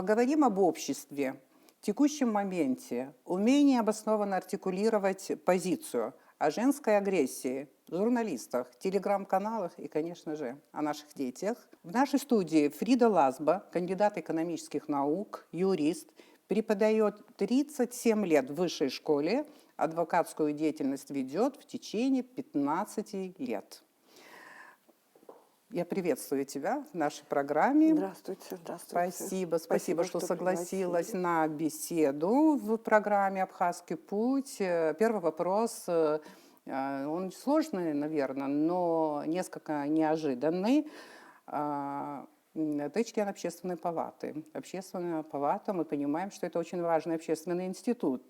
Поговорим об обществе, в текущем моменте, умении обоснованно артикулировать позицию о женской агрессии в журналистах, телеграм-каналах и, конечно же, о наших детях. В нашей студии Фрида Лазба, кандидат экономических наук, юрист, преподает 37 лет в высшей школе, адвокатскую деятельность ведет в течение 15 лет. Я приветствую тебя в нашей программе. Здравствуйте, здравствуйте. Спасибо, что согласилась на беседу в программе «Абхазский путь». Первый вопрос, он сложный, наверное, но несколько неожиданный. Ты член общественной палаты. Общественная палата, мы понимаем, что это очень важный общественный институт.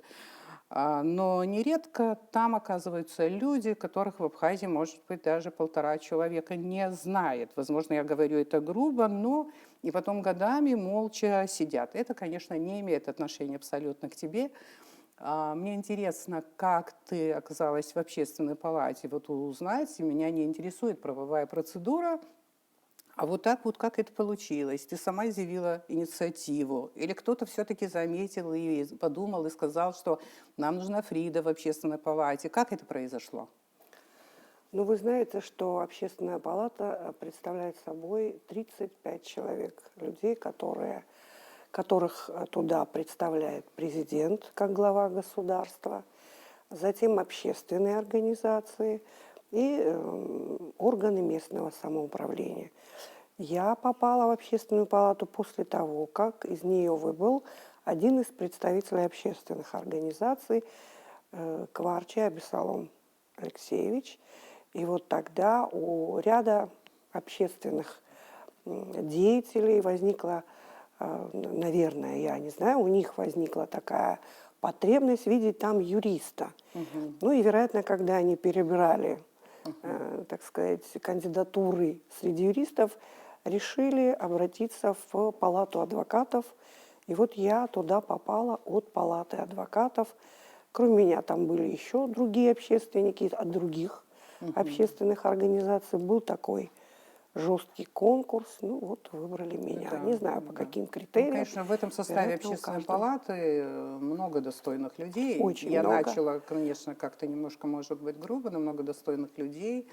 Но нередко там оказываются люди, которых в Абхазии, может быть, даже 1,5 человека не знает. Возможно, я говорю это грубо, но и потом годами молча сидят. Это, конечно, не имеет отношения абсолютно к тебе. Мне интересно, как ты оказалась в общественной палате. Вот узнать, меня не интересует правовая процедура. А вот так вот, как это получилось? Ты сама изъявила инициативу? Или кто-то все-таки заметил и подумал, и сказал, что нам нужна Фрида в общественной палате? Как это произошло? Ну, вы знаете, что общественная палата представляет собой 35 человек, людей, которых туда представляет президент как глава государства, затем общественные организации и органы местного самоуправления. Я попала в общественную палату после того, как из нее выбыл один из представителей общественных организаций, Кварчи Абисалом Алексеевич. И вот тогда у ряда общественных деятелей возникла, наверное, я не знаю, у них возникла такая потребность видеть там юриста. Ну и, вероятно, когда они перебирали, так сказать, кандидатуры среди юристов, решили обратиться в палату адвокатов. И вот я туда попала от палаты адвокатов. Кроме меня там были еще другие общественники от других общественных организаций. Был такой жесткий конкурс. Ну вот выбрали меня. Не знаю, по каким критериям. Ну, конечно, в этом составе общественной палаты много достойных людей. Очень Я много. начала, конечно, как-то немножко, может быть, грубо, но много достойных людей.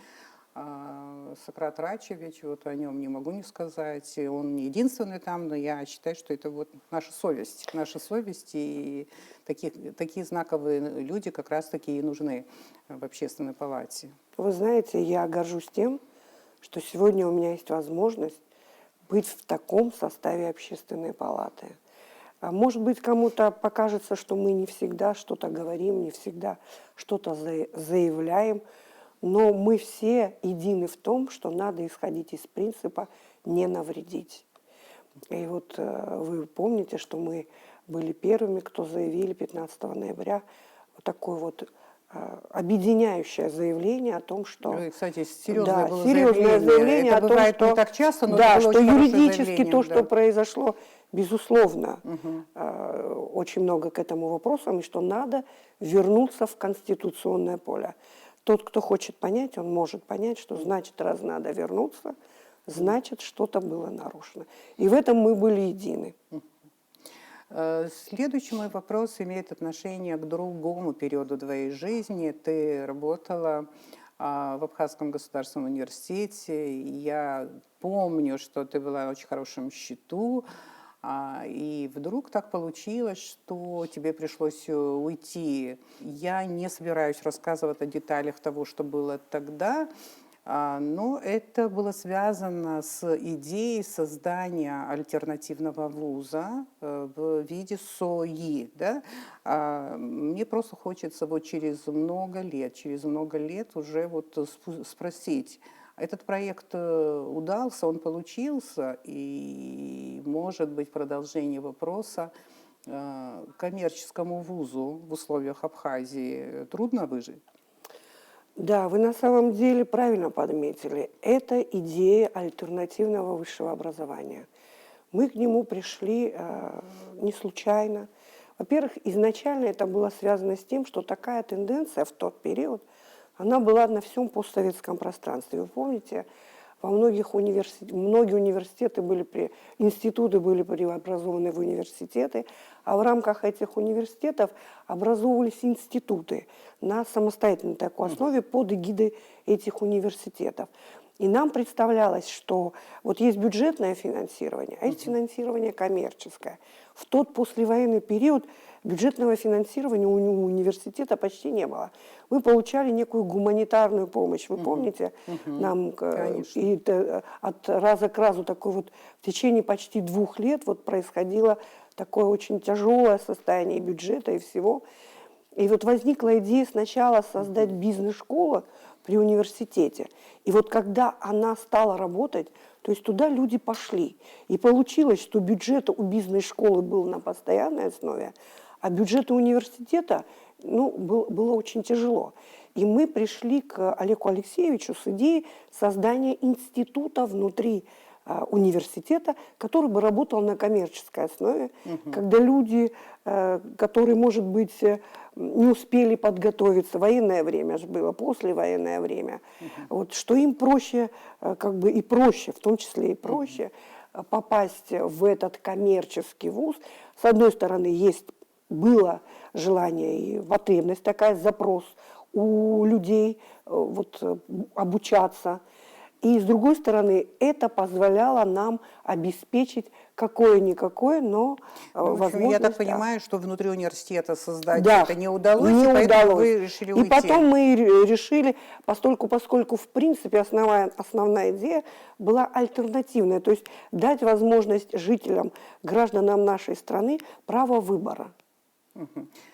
Сократ Рачевич, вот о нем не могу не сказать. Он не единственный там, но я считаю, что это вот наша совесть. Наша совесть, и такие знаковые люди как раз-таки и нужны в общественной палате. Вы знаете, я горжусь тем, что сегодня у меня есть возможность быть в таком составе общественной палаты. Может быть, кому-то покажется, что мы не всегда что-то говорим, не всегда что-то заявляем, но мы все едины в том, что надо исходить из принципа «не навредить». И вот вы помните, что мы были первыми, кто заявили 15 ноября вот такое вот объединяющее заявление о том, что... Ну, и, кстати, серьезное было серьезное заявление это о бывает том, что... не так часто, но да, это было что очень юридически то, да. что произошло, безусловно, очень много к этому вопросам, и что надо вернуться в конституционное поле. Тот, кто хочет понять, он может понять, что значит, раз надо вернуться, значит, что-то было нарушено. И в этом мы были едины. Следующий мой вопрос имеет отношение к другому периоду твоей жизни. Ты работала в Абхазском государственном университете. Я помню, что ты была на очень хорошем счету. И вдруг так получилось, что тебе пришлось уйти. Я не собираюсь рассказывать о деталях того, что было тогда, но это было связано с идеей создания альтернативного вуза в виде СОИ. Да? Мне просто хочется вот через много лет уже вот спросить, этот проект удался, он получился, и, может быть, продолжение вопроса коммерческому вузу в условиях Абхазии трудно выжить? Да, вы на самом деле правильно подметили. Это идея альтернативного высшего образования. Мы к нему пришли не случайно. Во-первых, изначально это было связано с тем, что такая тенденция в тот период, она была на всем постсоветском пространстве. Вы помните, Многие университеты институты были преобразованы в университеты, а в рамках этих университетов образовывались институты на самостоятельной такой основе под эгидой этих университетов. И нам представлялось, что вот есть бюджетное финансирование, а есть финансирование коммерческое. В тот послевоенный период бюджетного финансирования у университета почти не было. Мы получали некую гуманитарную помощь. Вы помните, нам от раза к разу такой вот в течение почти 2 лет вот происходило такое очень тяжелое состояние бюджета и всего. И вот возникла идея сначала создать бизнес-школу при университете. И вот когда она стала работать, то есть туда люди пошли. И получилось, что бюджет у бизнес-школы был на постоянной основе, а бюджет у университета было очень тяжело. И мы пришли к Олегу Алексеевичу с идеей создания института внутри университета, который бы работал на коммерческой основе, когда люди, которые, может быть, не успели подготовиться, военное время же было, послевоенное время, вот, что им проще, и проще, в том числе и проще, попасть в этот коммерческий вуз. С одной стороны, было желание и потребность такая, запрос у людей обучаться. И, с другой стороны, это позволяло нам обеспечить какое-никакое, но возможность. Я так понимаю, что внутри университета создать Да, это не удалось, не и поэтому удалось. вы решили уйти. И потом мы решили, поскольку в принципе основная идея была альтернативная, то есть дать возможность жителям, гражданам нашей страны право выбора.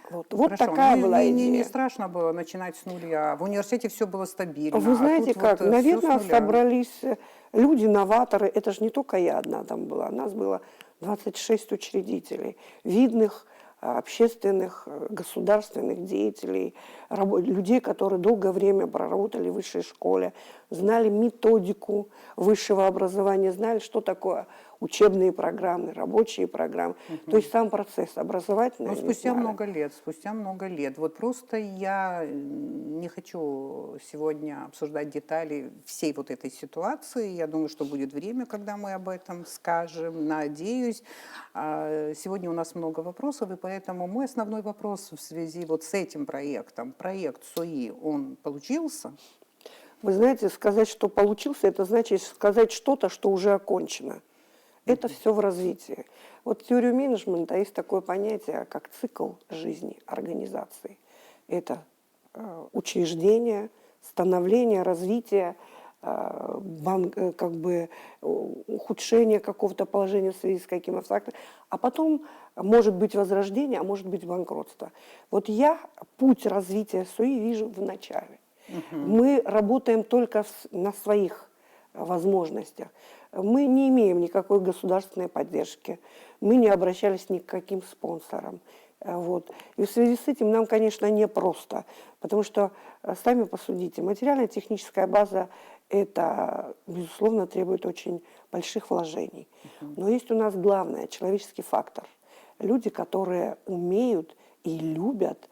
Вот такая была идея. Не страшно было начинать с нуля. В университете все было стабильно. Вы знаете как, наверное, всё с нуля. собрались люди, новаторы. Это же не только я одна там была. Нас было 26 учредителей, видных общественных, государственных деятелей, людей, которые долгое время проработали в высшей школе, знали методику высшего образования, знали, что такое учебные программы, рабочие программы. То есть сам процесс образовательный. Но спустя много лет. Вот просто я не хочу сегодня обсуждать детали всей вот этой ситуации. Я думаю, что будет время, когда мы об этом скажем. Надеюсь. Сегодня у нас много вопросов, и поэтому мой основной вопрос в связи вот с этим проектом. Проект СОИ, он получился? Вы знаете, сказать, что получился, это значит сказать что-то, что уже окончено. Это все в развитии. Вот в теории менеджмента есть такое понятие, как цикл жизни организации. Это учреждение, становление, развитие, ухудшение какого-то положения в связи с каким-то фактом. А потом может быть возрождение, а может быть банкротство. Вот я путь развития СОИ вижу в начале. Мы работаем только на своих возможностях. Мы не имеем никакой государственной поддержки, мы не обращались ни к каким спонсорам. Вот. И в связи с этим нам, конечно, непросто, потому что, сами посудите, материально-техническая база, это, безусловно, требует очень больших вложений. Но есть у нас главное, человеческий фактор. Люди, которые умеют и любят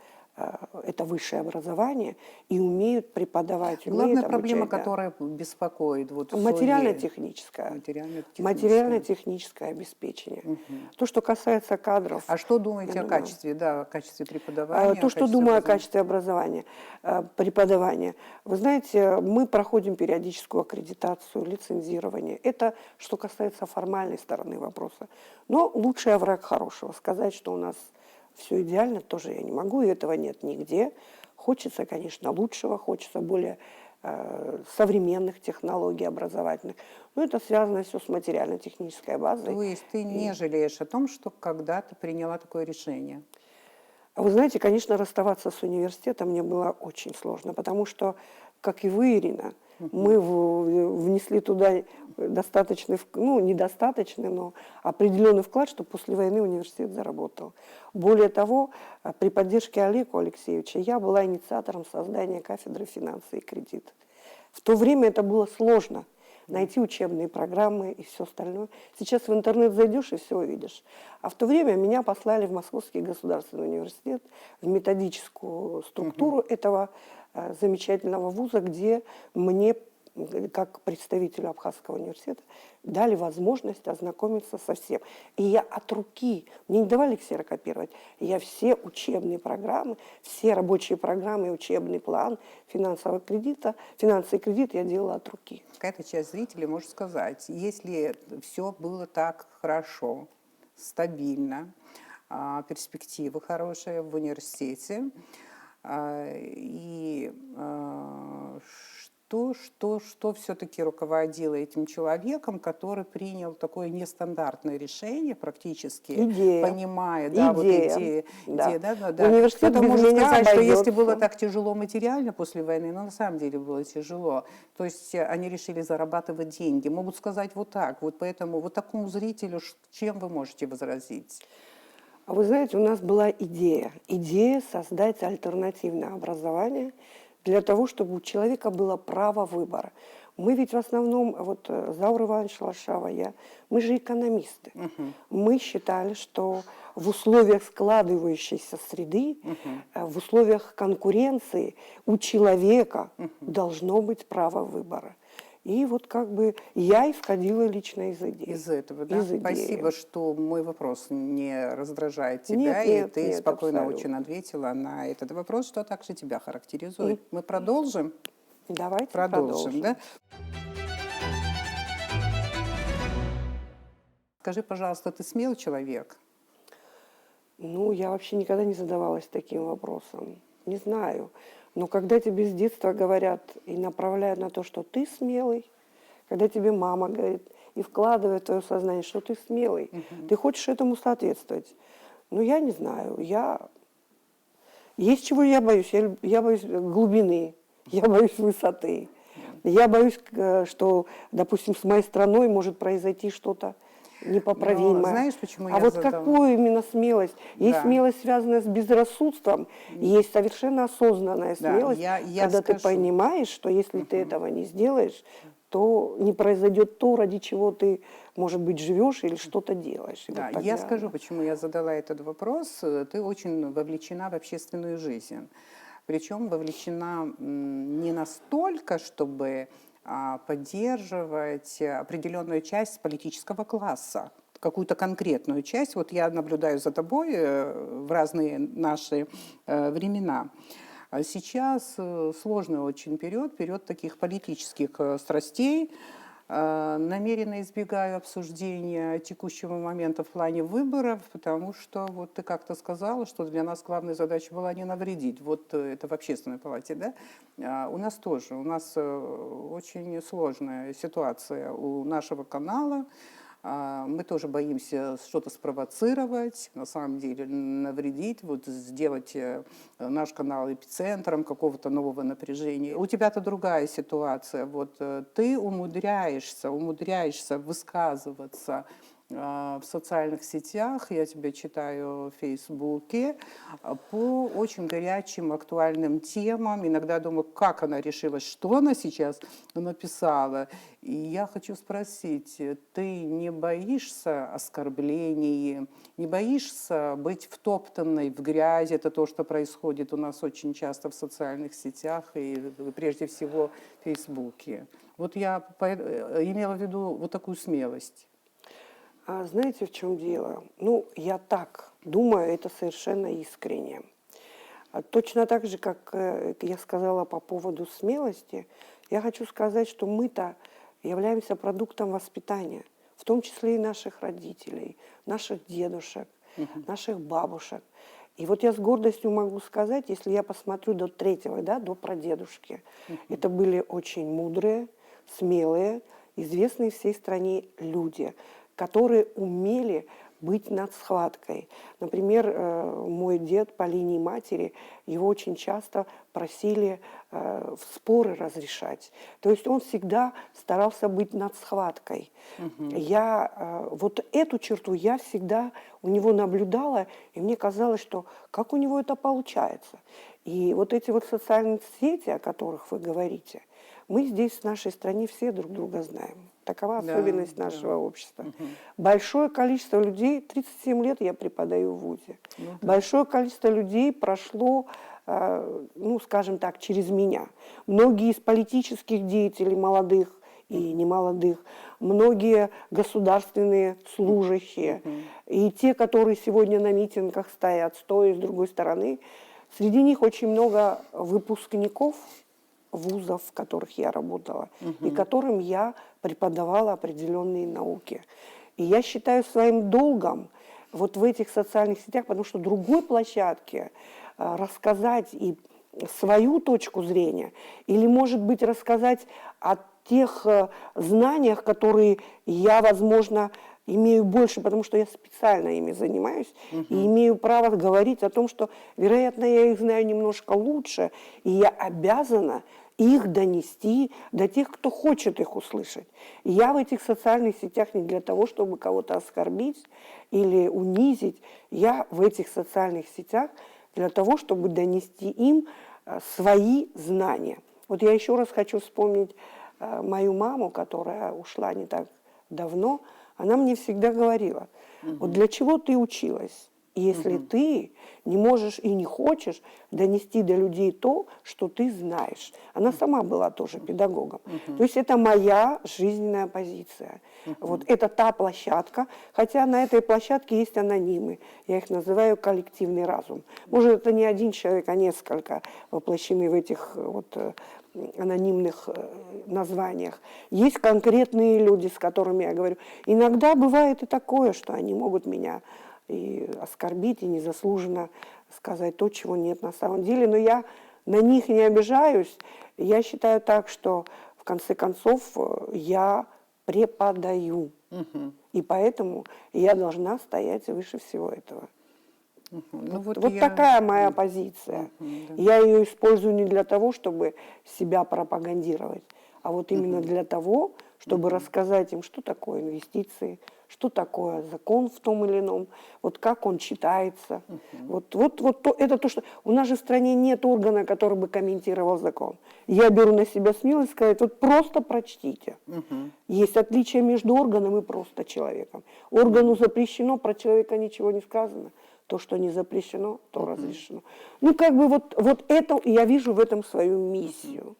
это высшее образование и умеют преподавать. Главная проблема, которая беспокоит. Материально-техническое. Материально-техническое обеспечение. То, что касается кадров. А что думаете о качестве, о качестве преподавания? То, что думаю о качестве образования, преподавания. Вы знаете, мы проходим периодическую аккредитацию, лицензирование. Это что касается формальной стороны вопроса. Но лучший враг хорошего. Сказать, что у нас все идеально, тоже я не могу, и этого нет нигде. Хочется, конечно, лучшего, хочется более современных технологий образовательных. Но это связано все с материально-технической базой. То есть ты не жалеешь о том, что когда-то приняла такое решение? Вы знаете, конечно, расставаться с университетом мне было очень сложно, потому что, как и вы, Ирина, мы внесли туда достаточный, недостаточный, но определенный вклад, чтобы после войны университет заработал. Более того, при поддержке Олега Алексеевича я была инициатором создания кафедры финансы и кредит. В то время это было сложно. Найти учебные программы и все остальное. Сейчас в интернет зайдешь и все увидишь. А в то время меня послали в Московский государственный университет, в методическую структуру этого замечательного вуза, где мне как представителю Абхазского университета, дали возможность ознакомиться со всем. И я от руки, мне не давали ксерокопировать, я все учебные программы, все рабочие программы, учебный план финансовый и кредит я делала от руки. Какая-то часть зрителей может сказать, если все было так хорошо, стабильно, перспективы хорошие в университете, и что все-таки руководило этим человеком, который принял такое нестандартное решение практически, Идея. понимая, да, вот Идея. Да. да. Университет Кто-то без может меня сказать, что если обойдется. было так тяжело материально после войны, но на самом деле было тяжело, то есть они решили зарабатывать деньги. Могут сказать вот так, вот поэтому вот такому зрителю чем вы можете возразить? А вы знаете, у нас была идея создать альтернативное образование для того, чтобы у человека было право выбора. Мы ведь в основном, вот Заура Иванович Лашава, мы же экономисты. Мы считали, что в условиях складывающейся среды, в условиях конкуренции у человека должно быть право выбора. И вот как бы я исходила лично из идеи. Из этого, да? Из идеи. Спасибо, что мой вопрос не раздражает тебя, и ты спокойно абсолютно. очень ответила на этот вопрос, что также тебя характеризует. Мы продолжим? Давайте Продолжим, да? Скажи, пожалуйста, ты смелый человек? Ну, я вообще никогда не задавалась таким вопросом. Не знаю. Но когда тебе с детства говорят и направляют на то, что ты смелый, когда тебе мама говорит и вкладывает в твое сознание, что ты смелый, ты хочешь этому соответствовать. Ну, я не знаю. Есть чего я боюсь. Я боюсь глубины, я боюсь высоты. Я боюсь, что, допустим, с моей страной может произойти что-то непоправимое. Но знаешь, почему а я вот задала? какую именно смелость? Есть Да. смелость, связанная с безрассудством, и есть совершенно осознанная Да, смелость, я когда ты скажу. понимаешь, что если ты этого не сделаешь, то не произойдет то, ради чего ты, может быть, живешь или что-то делаешь. И Да, вот тогда, я скажу, почему я задала этот вопрос. Ты очень вовлечена в общественную жизнь. Причем вовлечена не настолько, чтобы поддерживать определенную часть политического класса, какую-то конкретную часть. Вот я наблюдаю за тобой в разные наши времена. А сейчас сложный очень период таких политических страстей. Намеренно избегаю обсуждения текущего момента в плане выборов, потому что вот ты как-то сказала, что для нас главная задача была не навредить. Вот это в общественной палате, да? У нас тоже, у нас очень сложная ситуация у нашего канала. Мы тоже боимся что-то спровоцировать, на самом деле навредить, вот сделать наш канал эпицентром какого-то нового напряжения. У тебя-то другая ситуация. Вот ты умудряешься высказываться в социальных сетях, я тебя читаю в Фейсбуке, по очень горячим, актуальным темам. Иногда думаю, как она решилась, что она сейчас написала. И я хочу спросить, ты не боишься оскорблений, не боишься быть втоптанной в грязь? Это то, что происходит у нас очень часто в социальных сетях и прежде всего в Фейсбуке. Вот я имела в виду вот такую смелость. А знаете, в чем дело? Ну, я так думаю, это совершенно искренне. Точно так же, как я сказала по поводу смелости, я хочу сказать, что мы-то являемся продуктом воспитания, в том числе и наших родителей, наших дедушек, наших бабушек. И вот я с гордостью могу сказать, если я посмотрю до третьего, да, до прадедушки, это были очень мудрые, смелые, известные всей стране люди, которые умели быть над схваткой. Например, мой дед по линии матери, его очень часто просили споры разрешать. То есть он всегда старался быть над схваткой. Вот эту черту я всегда у него наблюдала, и мне казалось, что как у него это получается. И вот эти вот социальные сети, о которых вы говорите, мы здесь в нашей стране все друг друга знаем. Такова особенность нашего общества. Большое количество людей, 37 лет я преподаю в ВУЗе, большое количество людей прошло ну, скажем так, через меня. Многие из политических деятелей, молодых и немолодых, многие государственные служащие, и те, которые сегодня на митингах стоят, стоя с другой стороны, среди них очень много выпускников вузов, в которых я работала, и которым я преподавала определенные науки. И я считаю своим долгом вот в этих социальных сетях, потому что другой площадке рассказать и свою точку зрения, или, может быть, рассказать о тех знаниях, которые я, возможно, имею больше, потому что я специально ими занимаюсь, и имею право говорить о том, что, вероятно, я их знаю немножко лучше, и я обязана их донести до тех, кто хочет их услышать. И я в этих социальных сетях не для того, чтобы кого-то оскорбить или унизить. Я в этих социальных сетях для того, чтобы донести им свои знания. Вот я еще раз хочу вспомнить мою маму, которая ушла не так давно. Она мне всегда говорила, вот для чего ты училась, если ты не можешь и не хочешь донести до людей то, что ты знаешь. Она сама была тоже педагогом. То есть это моя жизненная позиция. Вот это та площадка, хотя на этой площадке есть анонимы. Я их называю коллективный разум. Может, это не один человек, а несколько воплощены в этих вот анонимных названиях. Есть конкретные люди, с которыми я говорю. Иногда бывает и такое, что они могут меня и оскорбить, и незаслуженно сказать то, чего нет на самом деле. Но я на них не обижаюсь. Я считаю так, что в конце концов я преподаю. И поэтому я должна стоять выше всего этого. Ну, Вот такая моя позиция. Я ее использую не для того, чтобы себя пропагандировать, а вот именно для того, чтобы рассказать им, что такое инвестиции, что такое закон в том или ином, вот как он читается. Это то, что... У нас же в стране нет органа, который бы комментировал закон. Я беру на себя смелость сказать, вот просто прочтите. Есть отличие между органом и просто человеком. Органу запрещено, про человека ничего не сказано. То, что не запрещено, то разрешено. Ну, как бы вот это, я вижу в этом свою миссию.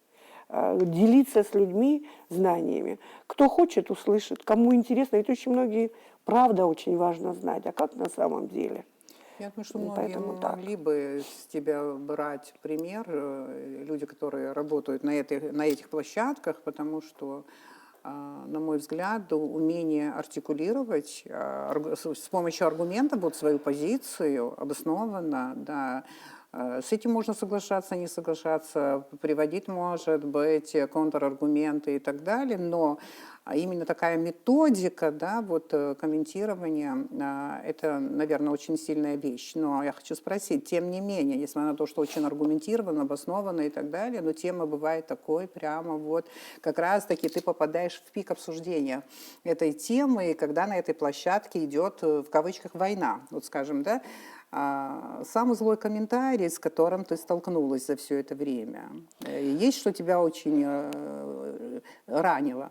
Делиться с людьми знаниями. Кто хочет, услышит. Кому интересно. Ведь очень многие, правда, очень важно знать. А как на самом деле? Я думаю, что И многие поэтому так. могли бы с тебя брать пример, люди, которые работают на этих площадках, потому что, на мой взгляд, умение артикулировать с помощью аргументов вот свою позицию обоснованно, да, с этим можно соглашаться, не соглашаться, приводить, может быть, контраргументы и так далее, но именно такая методика, да, вот комментирования, это, наверное, очень сильная вещь. Но я хочу спросить, тем не менее, несмотря на то, что очень аргументировано, обосновано и так далее, но тема бывает такой, прямо вот как раз-таки ты попадаешь в пик обсуждения этой темы, когда на этой площадке идет, в кавычках, война, вот скажем, да, самый злой комментарий, с которым ты столкнулась за все это время? Есть, что тебя очень ранило?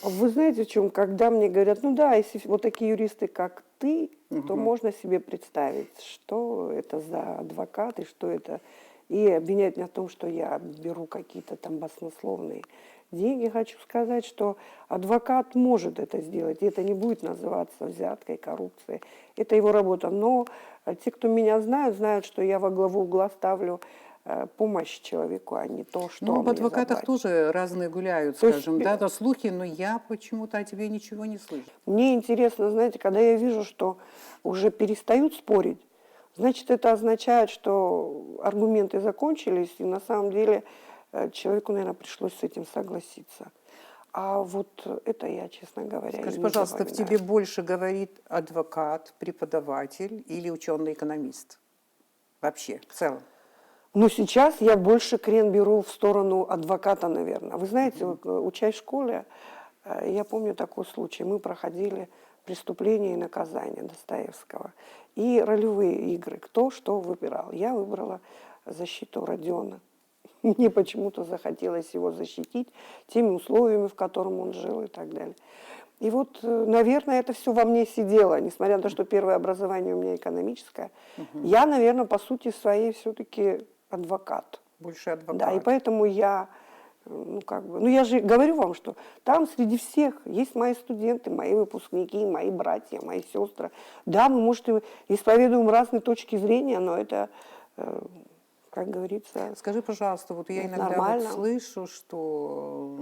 Вы знаете, в чем? Когда мне говорят, ну да, если вот такие юристы, как ты, то можно себе представить, что это за адвокат и что это. И обвинять меня в том, что я беру какие-то там баснословные деньги. Хочу сказать, что адвокат может это сделать, и это не будет называться взяткой, коррупцией. Это его работа. Но те, кто меня знают, знают, что я во главу угла ставлю помощь человеку, а не то, что Ну, об мне адвокатах заплатят. тоже разные гуляют, То есть, скажем, да, то слухи, но я почему-то о тебе ничего не слышу. Мне интересно, знаете, когда я вижу, что уже перестают спорить, значит, это означает, что аргументы закончились, и на самом деле человеку, наверное, пришлось с этим согласиться. А вот это я, честно говоря, Скажи, и не пожалуйста, в запоминаю. тебе больше говорит адвокат, преподаватель или ученый-экономист? Вообще, в целом. Но сейчас я больше крен беру в сторону адвоката, наверное. Вы знаете, вот, учась в школе, я помню такой случай. Мы проходили «Преступление и наказание» Достоевского и ролевые игры. Кто что выбирал. Я выбрала защиту Родиона. Мне почему-то захотелось его защитить теми условиями, в которых он жил и так далее. И вот, наверное, это все во мне сидело, несмотря на то, что первое образование у меня экономическое. Я, наверное, по сути своей все-таки адвокат. Больше адвокат. Да, и поэтому я, ну, как бы, ну, я же говорю вам, что там среди всех есть мои студенты, мои выпускники, мои братья, мои сестры. Да, мы, может, и исповедуем разные точки зрения, но это, как говорится, Скажи, пожалуйста, вот я иногда нормально. вот слышу, что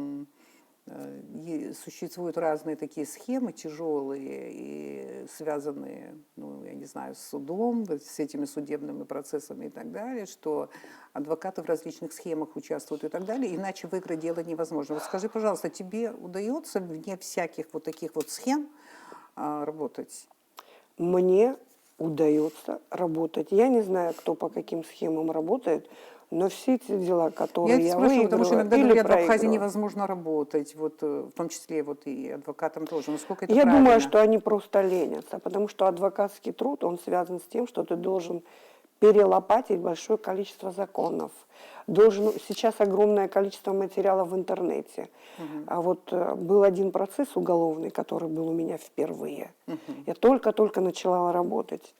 существуют разные такие схемы тяжелые и связанные, ну, я не знаю, с судом, с этими судебными процессами и так далее, что адвокаты в различных схемах участвуют и так далее, иначе выиграть дело невозможно. Вот скажи, пожалуйста, тебе удается вне всяких вот таких вот схем работать? Мне удается работать. Я не знаю, кто по каким схемам работает, но все эти дела, Я которые это я спрашиваю, потому что выиграла иногда или говорят, в Абхазии проигрывала. невозможно работать, вот, в том числе вот и адвокатам тоже. Насколько это Я правильно? думаю, что они просто ленятся, потому что адвокатский труд, он связан с тем, что ты должен перелопатить большое количество законов. Сейчас огромное количество материалов в интернете. А вот был один процесс уголовный, который был у меня впервые. Я только-только начала работать.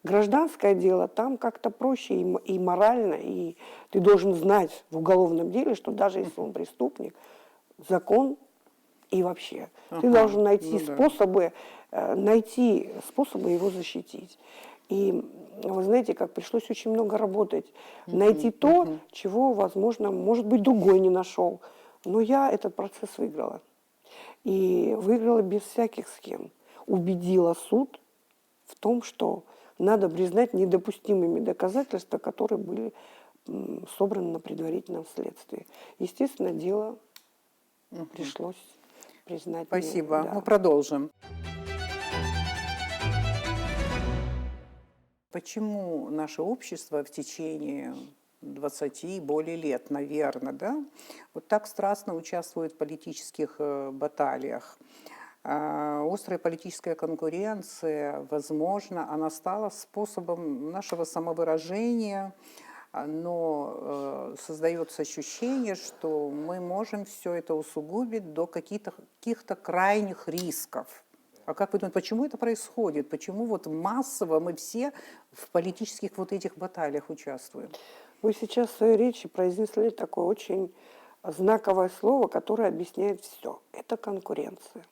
Гражданское дело там как-то проще и морально, и ты должен знать в уголовном деле, что даже если он преступник, закон и вообще. Ты должен найти способы его защитить. И вы знаете, как пришлось очень много работать, найти то, чего, возможно, может быть, другой не нашел. Но я этот процесс выиграла. И выиграла без всяких схем. Убедила суд в том, что надо признать недопустимыми доказательства, которые были собраны на предварительном следствии. Естественно, дело пришлось признать. Спасибо. Да. Мы продолжим. Почему наше общество в течение 20 и более лет, наверное, да, вот так страстно участвует в политических баталиях? Острая политическая конкуренция, возможно, она стала способом нашего самовыражения, но создается ощущение, что мы можем все это усугубить до каких-то крайних рисков. А как вы думаете, почему это происходит? Почему вот массово мы все в политических вот этих баталиях участвуем? Вы сейчас в своей речи произнесли такое очень знаковое слово, которое объясняет все. Это конкуренция.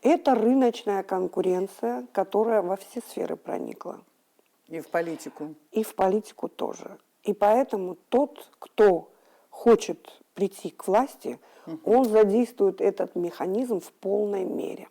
Это рыночная конкуренция, которая во все сферы проникла. И в политику. И в политику тоже. И поэтому тот, кто хочет прийти к власти, он задействует этот механизм в полной мере.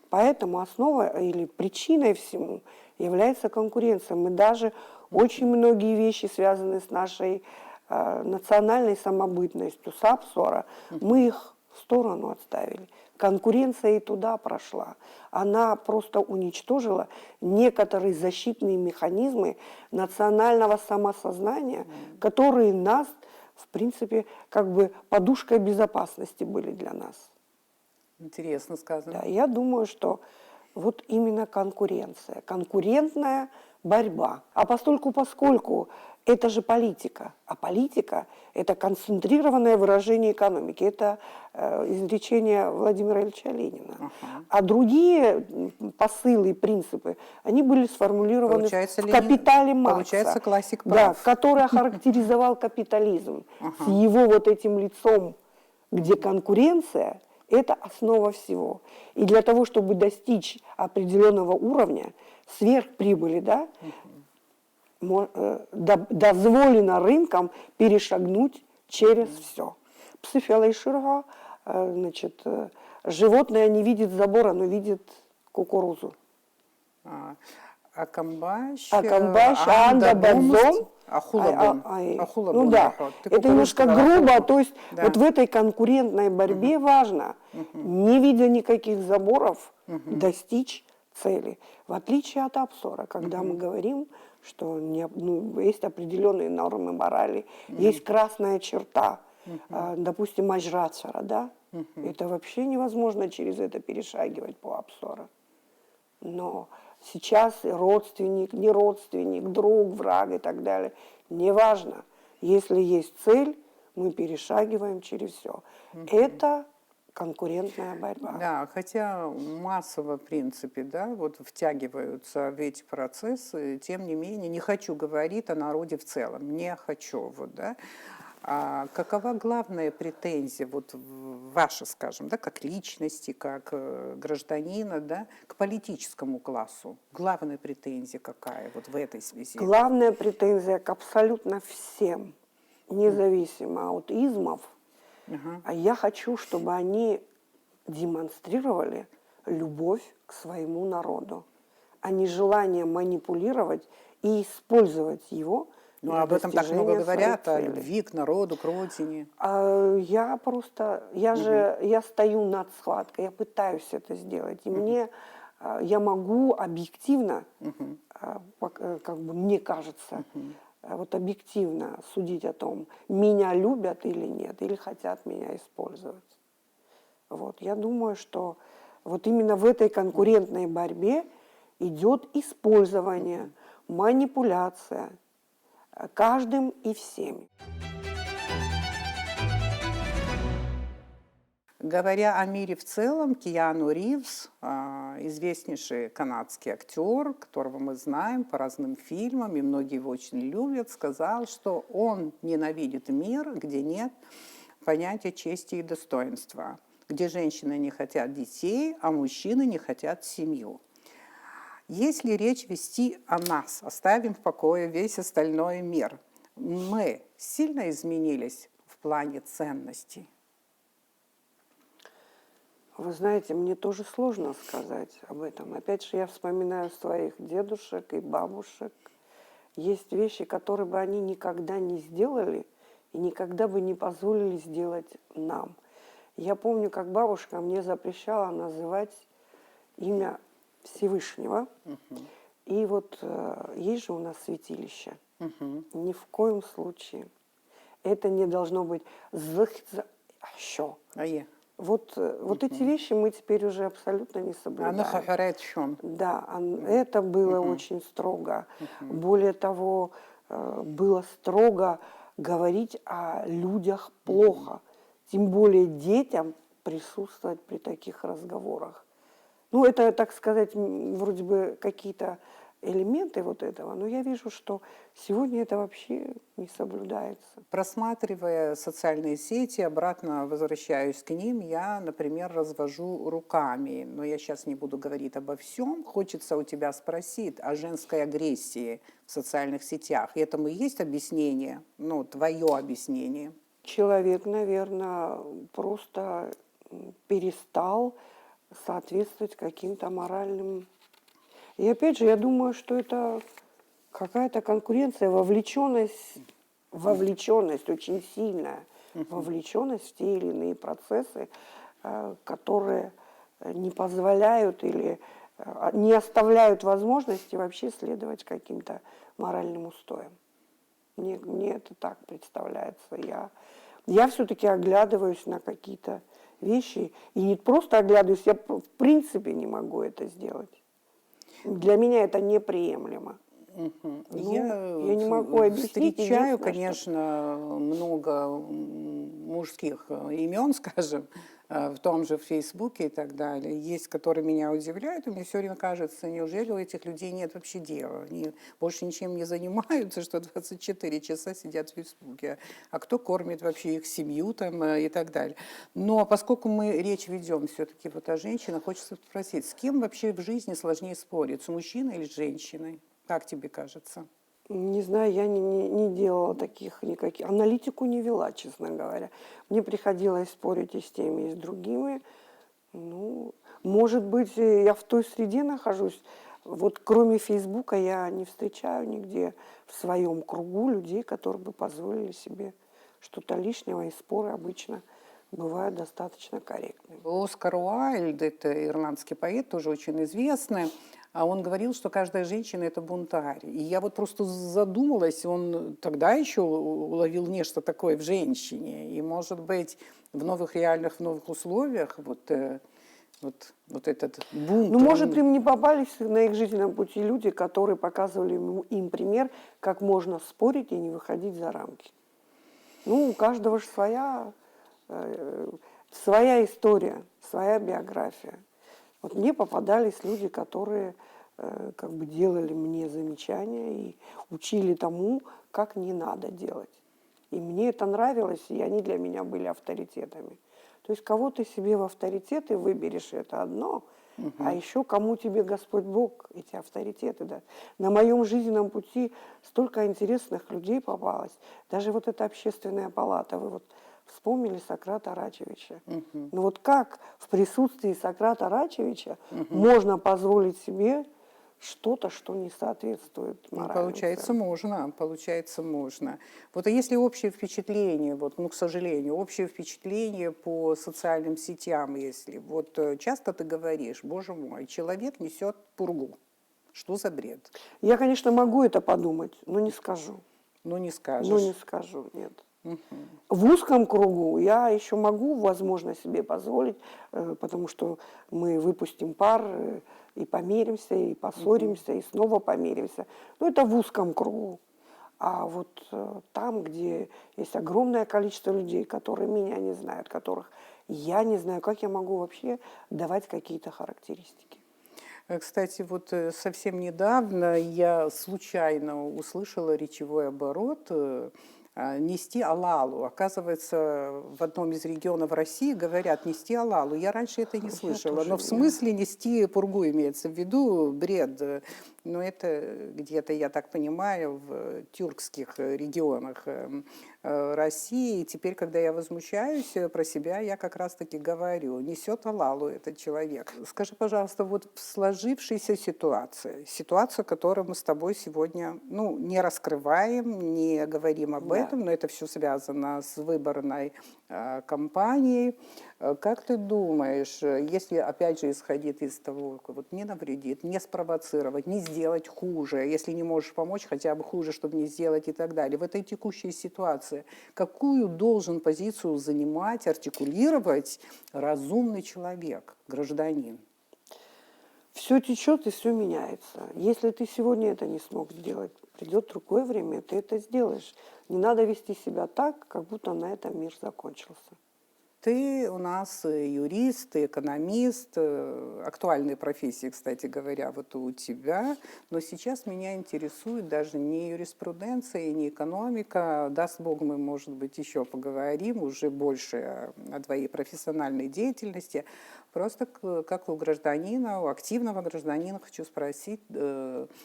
Поэтому основой или причиной всему является конкуренция. Мы даже очень многие вещи, связанные с нашей национальной самобытностью, с Апсора, мы их в сторону отставили. Конкуренция и туда прошла. Она просто уничтожила некоторые защитные механизмы национального самосознания, которые нас, в принципе, как бы подушкой безопасности были для нас. Интересно сказано. Да, я думаю, что вот именно конкуренция, конкурентная борьба. А поскольку это же политика, а политика – это концентрированное выражение экономики, это изречение Владимира Ильича Ленина. А другие посылы и принципы, они были сформулированы Получается, в Ленин, «Капитале» Маркса. Получается, классик прав. Да, который охарактеризовал капитализм с его вот этим лицом, где конкуренция – это основа всего. И для того, чтобы достичь определенного уровня сверхприбыли, да, дозволено рынкам перешагнуть через все. Псифиалейширга, значит, животное не видит забора, но видит кукурузу. Акамбаш, Анда Бадзон, ну да, это немножко грубо, то есть вот в этой конкурентной борьбе важно, не видя никаких заборов, достичь цели. В отличие от Апсора, когда мы говорим, что есть определенные нормы морали, есть красная черта, допустим, Ажрацара, да, это вообще невозможно через это перешагивать по Апсора. Но сейчас родственник, не родственник, друг, враг и так далее, неважно. Если есть цель, мы перешагиваем через все. Это конкурентная борьба. Да, хотя массово, в принципе, да, вот втягиваются в эти процессы, тем не менее, не хочу говорить о народе в целом, не хочу, вот, да. А какова главная претензия, вот ваша, скажем, да, как личности, как гражданина, да, к политическому классу? Главная претензия какая вот в этой связи? Главная претензия к абсолютно всем, независимо от измов, а я хочу, чтобы они демонстрировали любовь к своему народу, а не желание манипулировать и использовать его Ну, для об этом так много достижения говорят, о своих целей. любви к народу, к родине. Я стою над схваткой, я пытаюсь это сделать, и я могу объективно, как бы мне кажется, вот объективно судить о том, меня любят или нет, или хотят меня использовать. Вот. Я думаю, что вот именно в этой конкурентной борьбе идет использование, манипуляция каждым и всеми. Говоря о мире в целом, Киану Ривз, известнейший канадский актер, которого мы знаем по разным фильмам, и многие его очень любят, сказал, что он ненавидит мир, где нет понятия чести и достоинства, где женщины не хотят детей, а мужчины не хотят семью. Если речь вести о нас, оставим в покое весь остальной мир, мы сильно изменились в плане ценностей? Вы знаете, мне тоже сложно сказать об этом. Опять же, я вспоминаю своих дедушек и бабушек. Есть вещи, которые бы они никогда не сделали и никогда бы не позволили сделать нам. Я помню, как бабушка мне запрещала называть имя Всевышнего. И вот есть же у нас святилище. Ни в коем случае. Это не должно быть «зх-за-щё». Вот эти вещи мы теперь уже абсолютно не соблюдаем. Да, это было очень строго. Более того, было строго говорить о людях плохо. Тем более детям присутствовать при таких разговорах. Ну, это, так сказать, вроде бы какие-то элементы вот этого, но я вижу, что сегодня это вообще не соблюдается. Просматривая социальные сети, обратно возвращаюсь к ним, я, например, развожу руками. Но я сейчас не буду говорить обо всем. Хочется у тебя спросить о женской агрессии в социальных сетях. И этому есть объяснение, ну, твое объяснение? Человек, наверное, просто перестал соответствовать каким-то моральным. И опять же, я думаю, что это какая-то конкуренция, вовлеченность очень сильная, вовлеченность в те или иные процессы, которые не позволяют или не оставляют возможности вообще следовать каким-то моральным устоям. Мне это так представляется. Я все-таки оглядываюсь на какие-то вещи, и не просто оглядываюсь, я в принципе не могу это сделать. Для меня это неприемлемо. Я не могу объяснить. Встречаю, конечно, много мужских имен, скажем, в том же Фейсбуке и так далее. Есть, которые меня удивляют, и мне все время кажется, неужели у этих людей нет вообще дела? Они больше ничем не занимаются, что 24 часа сидят в Фейсбуке. А кто кормит вообще их семью там и так далее? Но поскольку мы речь ведем все-таки вот о женщинах, хочется спросить, с кем вообще в жизни сложнее спорить, с мужчиной или с женщиной? Как тебе кажется? Не знаю, я не делала таких никаких, аналитику не вела, честно говоря. Мне приходилось спорить и с теми, и с другими. Ну, может быть, я в той среде нахожусь. Вот кроме Фейсбука я не встречаю нигде в своем кругу людей, которые бы позволили себе что-то лишнего, и споры обычно бывают достаточно корректными. Оскар Уайльд, это ирландский поэт, тоже очень известный, а он говорил, что каждая женщина – это бунтарь. И я вот просто задумалась, он тогда еще уловил нечто такое в женщине. И, может быть, в новых реальных, в новых условиях вот этот бунт… Ну, может, им не попались на их жизненном пути люди, которые показывали им пример, как можно спорить и не выходить за рамки. Ну, у каждого же своя история, своя биография. Вот мне попадались люди, которые как бы делали мне замечания и учили тому, как не надо делать. И мне это нравилось, и они для меня были авторитетами. То есть кого ты себе в авторитеты выберешь, это одно, а еще кому тебе Господь Бог эти авторитеты даст. На моем жизненном пути столько интересных людей попалось. Даже вот эта общественная палата, вы вот вспомнили Сократа Рачевича. Ну вот как в присутствии Сократа Рачевича можно позволить себе что-то, что не соответствует Ну, моральным получается, ценностям? можно, получается, можно. Вот, а если общее впечатление, вот, ну, к сожалению, общее впечатление по социальным сетям, если, вот, часто ты говоришь, боже мой, человек несет пургу. Что за бред? Я, конечно, могу это подумать, но не скажу. Ну, не Но не скажешь. скажу, нет. В узком кругу я еще могу, возможно, себе позволить, потому что мы выпустим пар и помиримся, и поссоримся, и снова помиримся. Но это в узком кругу. А вот там, где есть огромное количество людей, которые меня не знают, которых я не знаю, как я могу вообще давать какие-то характеристики. Кстати, вот совсем недавно я случайно услышала речевой оборот нести алалу. Оказывается, в одном из регионов России говорят нести алалу. Я раньше это не Я слышала. тоже Но в смысле нести пургу имеется в виду, бред. Но это где-то, я так понимаю, в тюркских регионах России. И теперь, когда я возмущаюсь про себя, я как раз-таки говорю, несет алалу этот человек. Скажи, пожалуйста, вот в сложившейся ситуацию, которую мы с тобой сегодня, ну, не раскрываем, не говорим об Да. этом, но это все связано с выборной кампанией. Как ты думаешь, если, опять же, исходить из того, вот не навредит, не спровоцировать, не сделать хуже, если не можешь помочь, хотя бы хуже, чтобы не сделать и так далее, в этой текущей ситуации, какую должен позицию занимать, артикулировать разумный человек, гражданин? Все течет и все меняется. Если ты сегодня это не смог сделать, придет другое время, ты это сделаешь. Не надо вести себя так, как будто на этом мир закончился. Ты у нас юрист, ты экономист, актуальные профессии, кстати говоря, вот у тебя. Но сейчас меня интересует даже не юриспруденция, не экономика. Даст Бог, мы, может быть, еще поговорим уже больше о твоей профессиональной деятельности. Просто как у гражданина, у активного гражданина хочу спросить,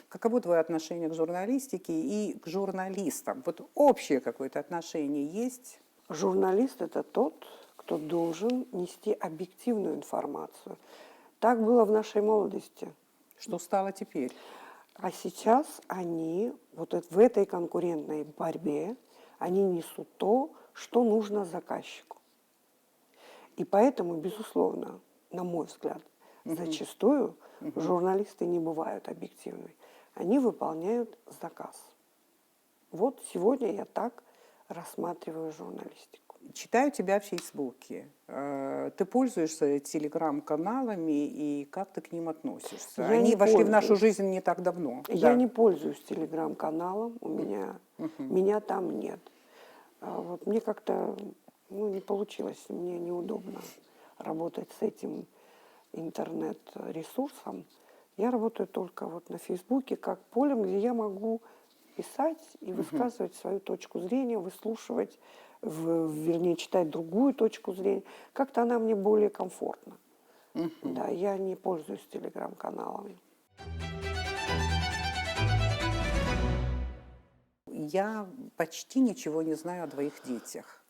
каково твое отношение к журналистике и к журналистам? Вот общее какое-то отношение есть? Журналист – это тот, кто должен нести объективную информацию. Так было в нашей молодости. Что стало теперь? А сейчас они вот в этой конкурентной борьбе, они несут то, что нужно заказчику. И поэтому, безусловно, на мой взгляд, зачастую журналисты не бывают объективны. Они выполняют заказ. Вот сегодня я так рассматриваю журналистику. Читаю тебя в Фейсбуке. Ты пользуешься телеграм-каналами и как ты к ним относишься? Я Они не вошли в нашу пользуюсь. жизнь не так давно. Я Да. не пользуюсь телеграм-каналом, меня там нет. Вот мне как-то не получилось, мне неудобно работать с этим интернет-ресурсом. Я работаю только вот на Фейсбуке как полем, где я могу писать и высказывать свою точку зрения, выслушивать, вернее, читать другую точку зрения. Как-то она мне более комфортна. Да, я не пользуюсь телеграм-каналами. Я почти ничего не знаю о твоих детях.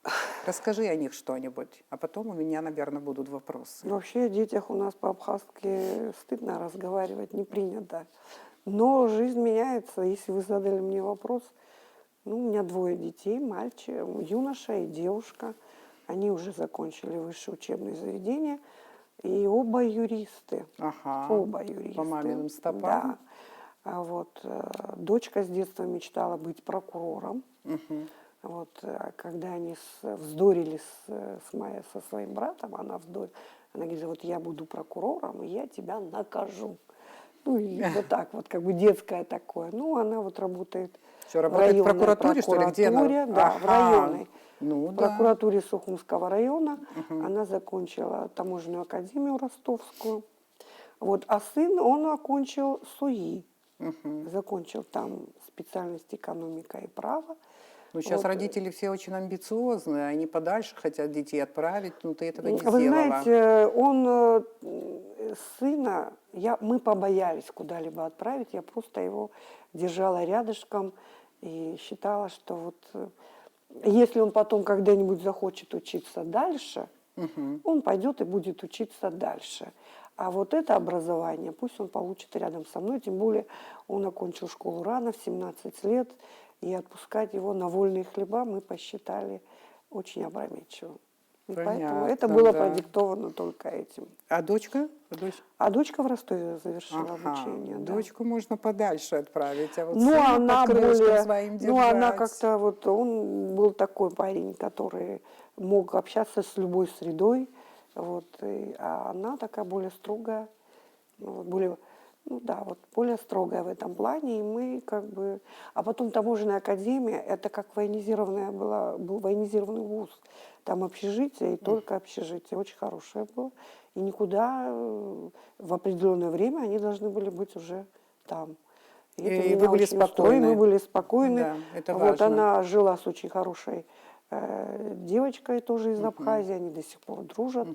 Расскажи о них что-нибудь, а потом у меня, наверное, будут вопросы. Вообще о детях у нас по-абхазски стыдно разговаривать, не принято. Но жизнь меняется. Если вы задали мне вопрос, у меня 2 детей, мальчик, юноша и девушка. Они уже закончили высшее учебное заведение. И оба юристы. Ага, Оба юристы. по маминым стопам. Да. А вот дочка с детства мечтала быть прокурором. Вот, когда они вздорили со своим братом, она вздорила, она говорит, вот я буду прокурором, и я тебя накажу. Ну, и вот так вот, как бы детское такое. Ну, она вот работает Что, в работает в районной прокуратуре, что ли? Где она? прокуратуре, да, в Ага. районной Ну да. прокуратуре Сухумского района. Она закончила таможенную академию ростовскую. Вот, а сын, он окончил СУИ, закончил там специальность экономика и право. Ну, сейчас Вот. родители все очень амбициозные, они подальше хотят детей отправить, но ты этого не Вы сделала. знаете, он сына, мы побоялись куда-либо отправить, я просто его держала рядышком и считала, что вот если он потом когда-нибудь захочет учиться дальше, он пойдет и будет учиться дальше. А вот это образование пусть он получит рядом со мной, тем более он окончил школу рано, в 17 лет, и отпускать его на вольные хлеба мы посчитали очень опрометчивым. И поэтому это Понятно, было да. продиктовано только этим. А дочка? А дочка в Ростове завершила Ага, обучение. Да. дочку можно подальше отправить, а вот Ну, сына она под крылышком более, своим ну, она держать. как-то вот, он был такой парень, который мог общаться с любой средой, вот, а она такая более строгая, ну, вот, более, ну да, вот более строгая в этом плане, и мы как бы, а потом таможенная академия, это как военизированная была, был военизированный вуз, там общежитие и только общежитие, очень хорошее было, и никуда в определенное время они должны были быть уже там. И это И меня вы были очень устроило, мы спокойны. были спокойны. Да, это Вот важно. она жила с очень хорошей девочкой тоже из Абхазии, они до сих пор дружат.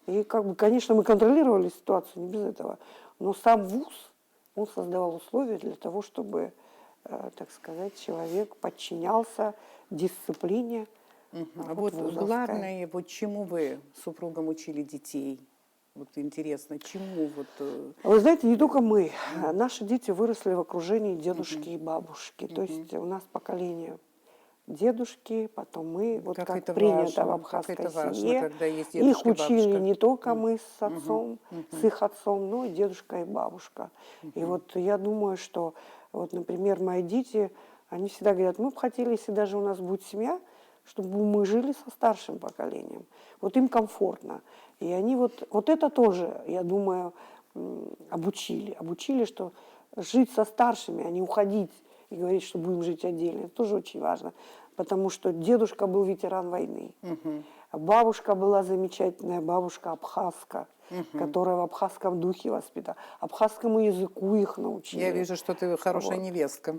И как бы, конечно, мы контролировали ситуацию, не без этого. Но сам вуз, он создавал условия для того, чтобы, так сказать, человек подчинялся дисциплине. А Вот вот вузовская. главное, вот чему вы с супругом учили детей? Вот интересно, чему вот... Вы знаете, не только мы. Наши дети выросли в окружении дедушки и бабушки. То есть у нас поколение дедушки, потом мы, вот как это принято в важно, как абхазской это важно, семье. когда есть Их дедушка и учили бабушка. не только мы с отцом, с их отцом, но и дедушка и бабушка. И вот я думаю, что, вот, например, мои дети, они всегда говорят, мы бы хотели, если даже у нас будет семья, чтобы мы жили со старшим поколением. Вот им комфортно. И они вот это тоже, я думаю, обучили. Обучили, что жить со старшими, а не уходить и говорить, что будем жить отдельно. Это тоже очень важно. Потому что дедушка был ветеран войны. А бабушка была замечательная, бабушка абхазка, которая в абхазском духе воспитала. Абхазскому языку их научили. Я вижу, что ты хорошая Вот. невестка.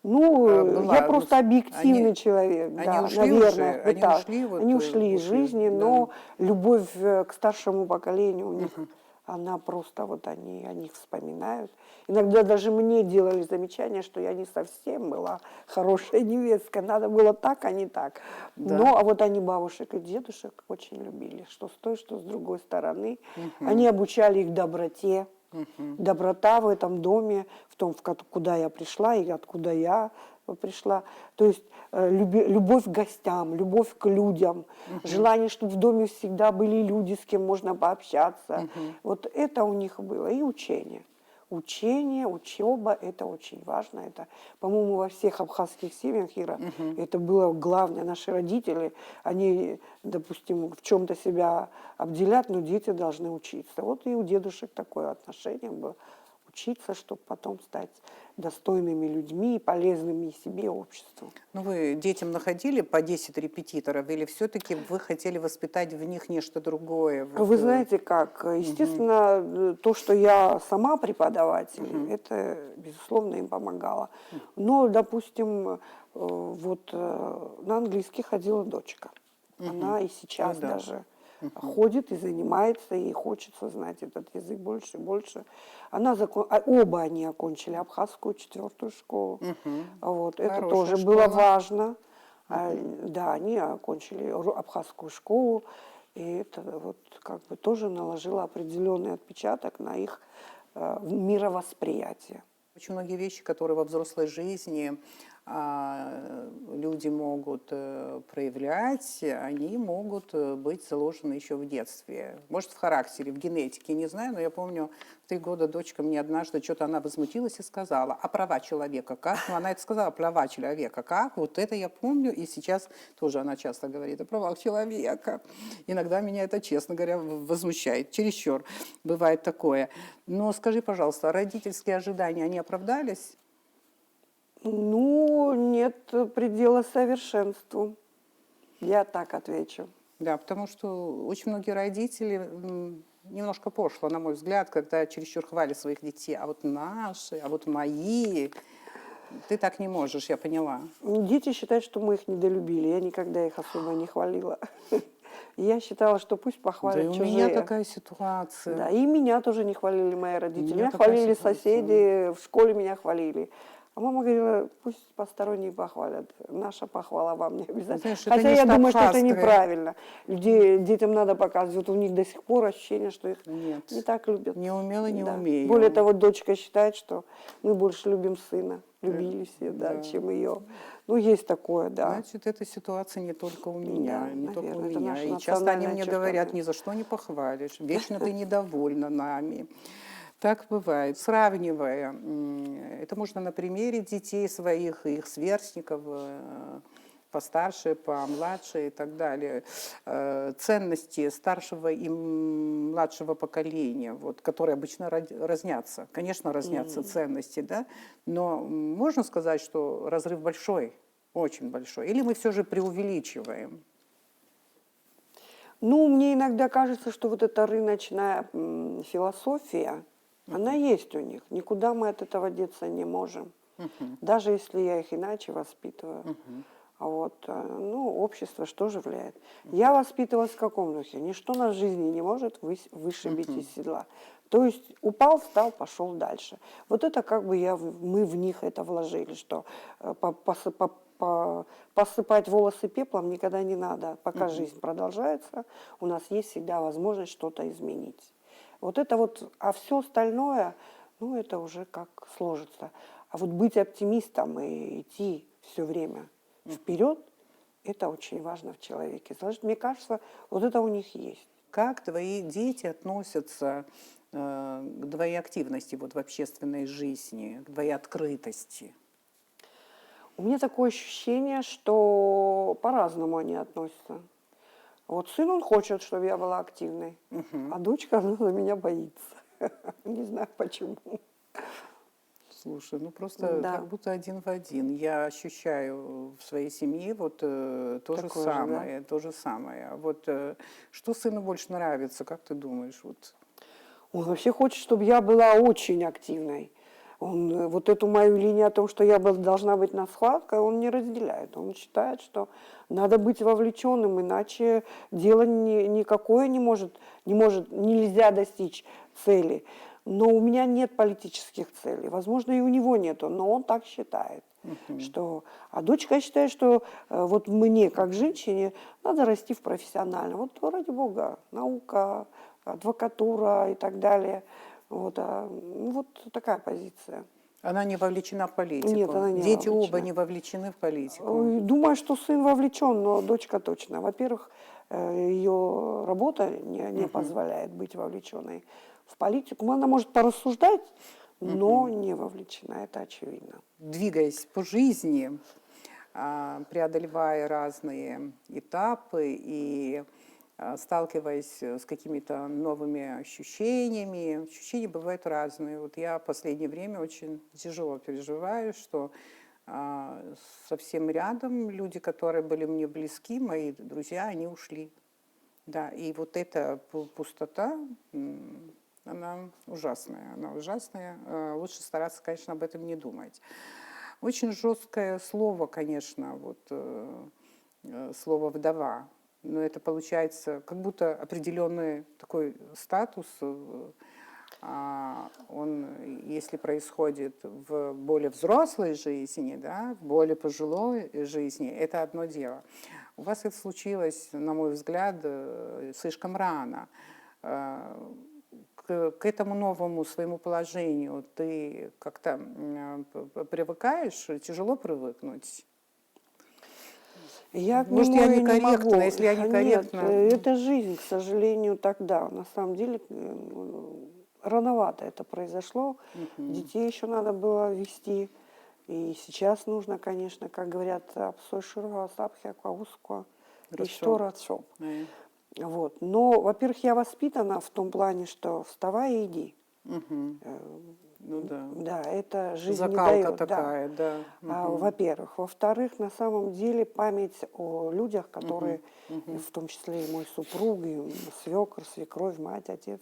Ну, была, я просто объективный они- человек, они да, ушли наверное. уже? Они так. ушли вот, Они ушли из ушли, жизни, да. но любовь к старшему поколению у них, она просто, вот они о них вспоминают. Иногда даже мне делали замечание, что я не совсем была хорошая невестка, надо было так, а не так. Да. Но, а вот они бабушек и дедушек очень любили, что с той, что с другой стороны. Они обучали их доброте. Доброта в этом доме, в том, куда я пришла и откуда я пришла. То есть любовь к гостям, любовь к людям, желание, чтобы в доме всегда были люди, с кем можно пообщаться. Вот это у них было. И учение. Учение, учеба – это очень важно. Это, по-моему, во всех абхазских семьях, Ира, это было главное. Наши родители, они, допустим, в чем-то себя обделят, но дети должны учиться. Вот и у дедушек такое отношение было. Учиться, чтобы потом стать достойными людьми и полезными и себе, и обществу. Ну, вы детям находили по 10 репетиторов, или все-таки вы хотели воспитать в них нечто другое? Вот, Вы знаете как, естественно, то, что я сама преподаватель, это, безусловно, им помогало. Но, допустим, вот на английский ходила дочка. Она и сейчас да. даже ходит и занимается, и хочется знать этот язык больше и больше. Оба они окончили абхазскую 4-ю школу. Вот, это Хорошая тоже школа. было важно. Да, они окончили абхазскую школу, и это вот как бы тоже наложило определенный отпечаток на их мировосприятие. Очень многие вещи, которые во взрослой жизни люди могут проявлять, они могут быть заложены еще в детстве. Может, в характере, в генетике, не знаю, но я помню, в 3 года дочка мне однажды что-то она возмутилась и сказала, а права человека как? Ну, она это сказала, права человека как? Вот это я помню, и сейчас тоже она часто говорит о правах человека. Иногда меня это, честно говоря, возмущает, чересчур бывает такое. Но скажи, пожалуйста, родительские ожидания, они оправдались? Ну, нет предела совершенству. Я так отвечу. Да, потому что очень многие родители немножко пошло, на мой взгляд, когда чересчур хвалят своих детей. А вот наши, а вот мои. Ты так не можешь, я поняла. Дети считают, что мы их недолюбили. Я никогда их особо не хвалила. Я считала, что пусть Да и похвалят у меня чужие. такая ситуация. Да, и меня тоже не хвалили мои У родители. меня Меня такая хвалили ситуация. соседи, в школе меня хвалили. А мама говорила, пусть посторонние похвалят. Наша похвала вам не обязательно. Знаешь, это Хотя не я думаю, что это абхазское. неправильно. Детям надо показывать. Вот у них до сих пор ощущение, что их Нет, не так любят. не умела, не Да. умею. Более того, дочка считает, что мы больше любим сына. Любили все, Да. чем ее. Ну, есть такое, да. Значит, эта ситуация не только у меня, Да, не только у наверное, это меня. наша И часто они национальная мне черта, говорят, да. ни за что не похвалишь, вечно ты недовольна нами. Так бывает. Сравнивая, это можно на примере детей своих, их сверстников, постарше, помладше и так далее. Ценности старшего и младшего поколения, вот, которые обычно разнятся. Конечно, разнятся ценности, да, но можно сказать, что разрыв большой, очень большой. Или мы все же преувеличиваем? Ну, мне иногда кажется, что вот эта рыночная философия, она есть у них. Никуда мы от этого деться не можем. Даже если я их иначе воспитываю. А вот, ну, общество что же влияет? Я воспитывалась в каком духе? Ничто нас в жизни не может вышибить из седла. То есть упал, встал, пошел дальше. Вот это как бы мы в них это вложили, что посыпать волосы пеплом никогда не надо. Пока жизнь продолжается, у нас есть всегда возможность что-то изменить. Вот это вот, а все остальное, ну, это уже как сложится. А вот быть оптимистом и идти все время вперед, это очень важно в человеке. Значит, мне кажется, вот это у них есть. Как твои дети относятся к твоей активности вот, в общественной жизни, к твоей открытости? У меня такое ощущение, что по-разному они относятся. Вот сын, он хочет, чтобы я была активной, а дочка, она за меня боится. Не знаю почему. Слушай, ну просто Да. как будто один в один. Я ощущаю в своей семье вот то же Такое же, да? самое, то же самое. А вот что сыну больше нравится, как ты думаешь? Вот. Он вообще хочет, чтобы я была очень активной. Он вот эту мою линию о том, что я должна быть на схватках, он не разделяет. Он считает, что надо быть вовлеченным, иначе дело никакое нельзя достичь цели. Но у меня нет политических целей. Возможно, и у него нету, но он так считает. Что, а дочка считает, что вот мне, как женщине, надо расти в профессионально. Вот ради бога, наука, адвокатура и так далее. Вот, ну, вот такая позиция. Она не вовлечена в политику. Нет, она не Дети оба вовлечена. не вовлечены в политику. Ой, думаю, что сын вовлечен, но дочка точно. Во-первых, ее работа не позволяет быть вовлеченной в политику. Она может порассуждать, но не вовлечена, это очевидно. Двигаясь по жизни, преодолевая разные этапы и сталкиваясь с какими-то новыми ощущениями. Ощущения бывают разные. Вот я в последнее время очень тяжело переживаю, что совсем рядом люди, которые были мне близки, мои друзья, они ушли. Да, и вот эта пустота, она ужасная. Она ужасная. Лучше стараться, конечно, об этом не думать. Очень жесткое слово, конечно, вот слово «вдова». Но это получается как будто определенный такой статус, он, если происходит в более взрослой жизни, да, в более пожилой жизни, это одно дело. У вас это случилось, на мой взгляд, слишком рано. К этому новому своему положению ты как-то привыкаешь, тяжело привыкнуть? Я к Может, нему я и не некорректна, могу. если я Нет, некорректна. это жизнь, к сожалению, тогда. На самом деле рановато это произошло. Детей еще надо было вести. И сейчас нужно, конечно, как говорят, абсоширова, сапхя, каусква, и что рацоп. Вот. Но, во-первых, я воспитана в том плане, что вставай и иди. Ну да. Да, это жизнь не Закалка дает. Да. такая, да. Во-первых. Во-вторых, на самом деле память о людях, которые, в том числе и мой супруг, и свекр, свекровь, мать, отец,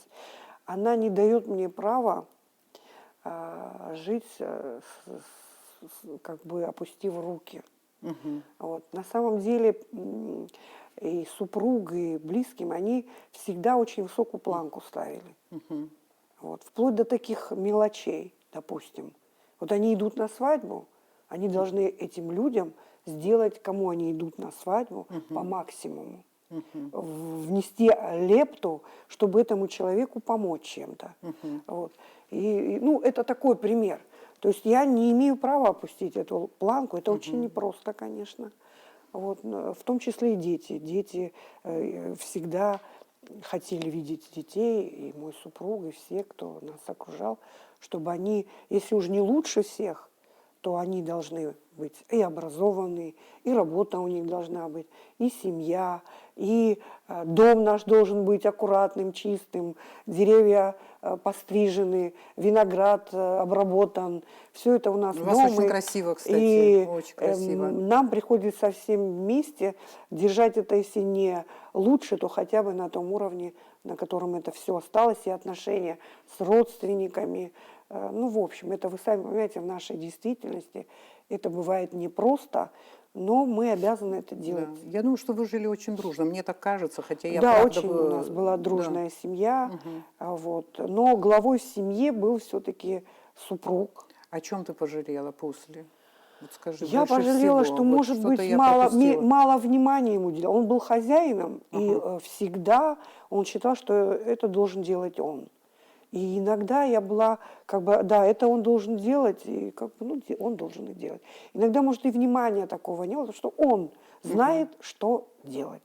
она не дает мне права жить, как бы опустив руки. Вот. На самом деле и супруг, и близким они всегда очень высокую планку ставили. Вот. Вплоть до таких мелочей, допустим. Вот они идут на свадьбу, они должны этим людям сделать, кому они идут на свадьбу, по максимуму. Внести лепту, чтобы этому человеку помочь чем-то. Вот. Ну, это такой пример. То есть я не имею права опустить эту планку. Это очень непросто, конечно. Вот. В том числе и дети. Дети всегда хотели видеть детей, и мой супруг, и все, кто нас окружал, чтобы они, если уж не лучше всех, то они должны быть и образованные, и работа у них должна быть, и семья, и дом наш должен быть аккуратным, чистым, деревья пострижены, виноград обработан. Все это у нас У вас дома. очень красиво, кстати, И очень красиво. нам приходится всем вместе держать это, если не лучше, то хотя бы на том уровне, на котором это все осталось, и отношения с родственниками. Ну, в общем, это вы сами понимаете, в нашей действительности это бывает непросто, но мы обязаны это делать. Да. Я думаю, что вы жили очень дружно. Мне так кажется, хотя я Да, правда очень у нас была дружная Да. семья, вот. Но главой семьи был все-таки супруг. О чем ты пожалела после? Вот скажи, Я больше пожалела, всего. что, Вот может что-то быть, я пропустила. мало внимания ему уделял. Он был хозяином, и всегда он считал, что это должен делать он. И иногда я была, как бы, да, это он должен делать, и как бы, ну, он должен и делать. Иногда, может, и внимания такого не было, потому что он знает, что делать.